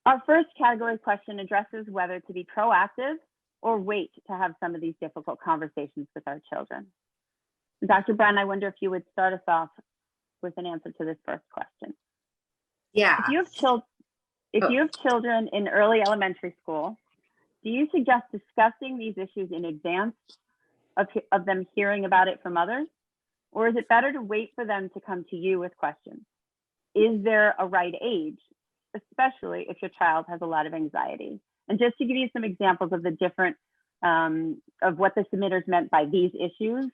Our first category question addresses whether to be proactive or wait to have some of these difficult conversations with our children. Dr. Brown, I wonder if you would start us off with an answer to this first question. Yeah. If you have children in early elementary school, do you suggest discussing these issues in advance of them hearing about it from others? Or is it better to wait for them to come to you with questions? Is there a right age, especially if your child has a lot of anxiety? And just to give you some examples of the different, of what the submitters meant by these issues,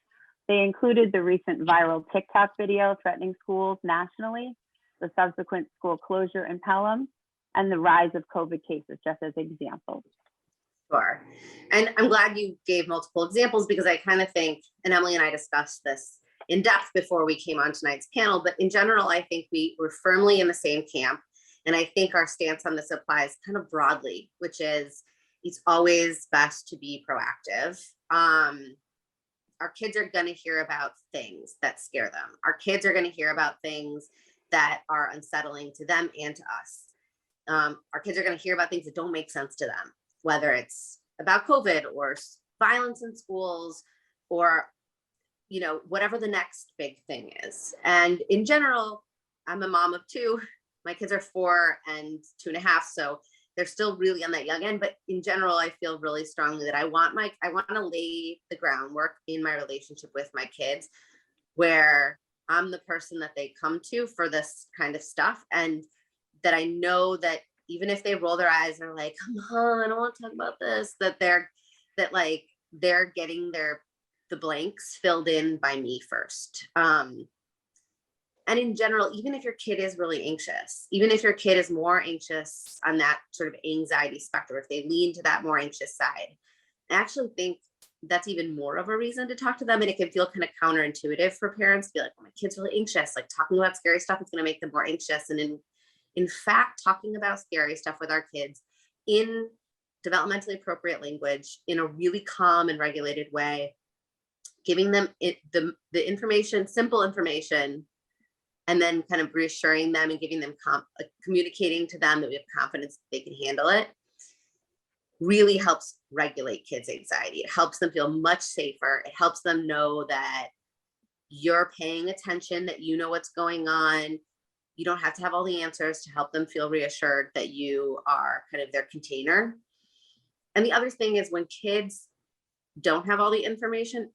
they included the recent viral TikTok video threatening schools nationally, the subsequent school closure in Pelham, and the rise of COVID cases, just as examples. Sure. And I'm glad you gave multiple examples, because I kind of think, and Emily and I discussed this in depth before we came on tonight's panel, but in general, I think we were firmly in the same camp. And I think our stance on this applies kind of broadly, which is it's always best to be proactive. Our kids are going to hear about things that scare them. Our kids are going to hear about things that are unsettling to them and to us. Our kids are going to hear about things that don't make sense to them, whether it's about COVID or violence in schools or, you know, whatever the next big thing is. And in general, I'm a mom of two. My kids are 4 and 2.5, so they're still really on that young end. But in general, I feel really strongly that I want to lay the groundwork in my relationship with my kids, where I'm the person that they come to for this kind of stuff, and that I know that even if they roll their eyes and are like, "Come on, I don't want to talk about this," that they're getting the blanks filled in by me first. And in general, even if your kid is really anxious, even if your kid is more anxious on that sort of anxiety spectrum, if they lean to that more anxious side, I actually think that's even more of a reason to talk to them. And it can feel kind of counterintuitive for parents to be like, "Oh, my kid's really anxious. Like, talking about scary stuff is going to make them more anxious." And in fact, talking about scary stuff with our kids in developmentally appropriate language, in a really calm and regulated way, giving them the information, simple information, and then kind of reassuring them and giving them communicating to them that we have confidence that they can handle it, really helps regulate kids' anxiety. It helps them feel much safer. It helps them know that you're paying attention, that you know what's going on. You don't have to have all the answers, to help them feel reassured that you are kind of their container. And the other thing is, when kids don't have all the information,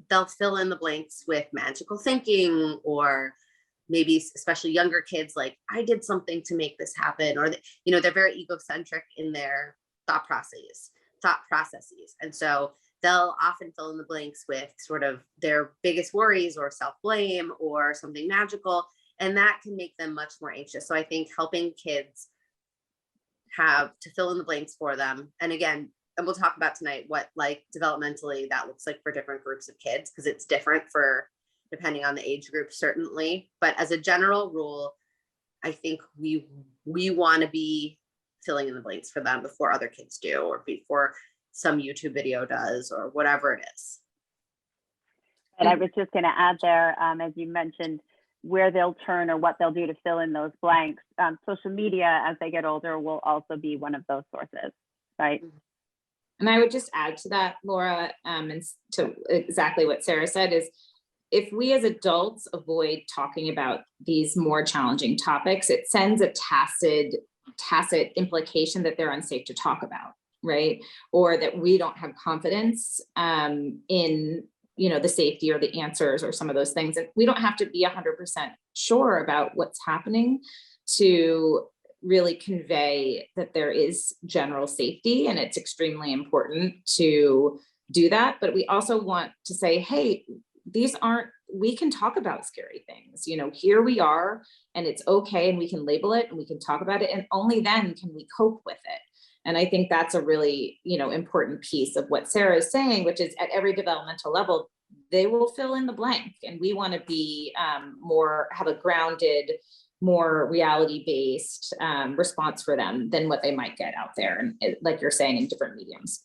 they'll fill in the blanks with magical thinking, or maybe especially younger kids, like, "I did something to make this happen," or they're very egocentric in their thought processes. And so they'll often fill in the blanks with sort of their biggest worries or self-blame or something magical, and that can make them much more anxious. So I think helping kids have to fill in the blanks for them, and again, and we'll talk about tonight what, like, developmentally that looks like for different groups of kids, because it's different for depending on the age group, certainly. But as a general rule, I think we want to be filling in the blanks for them before other kids do, or before some YouTube video does, or whatever it is. And I was just going to add there, as you mentioned, where they'll turn or what they'll do to fill in those blanks. Social media, as they get older, will also be one of those sources, right? And I would just add to that, Laura, and to exactly what Sarah said, is if we as adults avoid talking about these more challenging topics, it sends a tacit implication that they're unsafe to talk about, right? Or that we don't have confidence in, the safety or the answers or some of those things. And we don't have to be 100% sure about what's happening to really convey that there is general safety, and it's extremely important to do that. But we also want to say, hey, we can talk about scary things, here we are, and it's okay, and we can label it and we can talk about it, and only then can we cope with it. And I think that's a really, important piece of what Sarah is saying, which is at every developmental level, they will fill in the blank, and we want to be have a grounded, more reality-based response for them than what they might get out there, and like you're saying, in different mediums.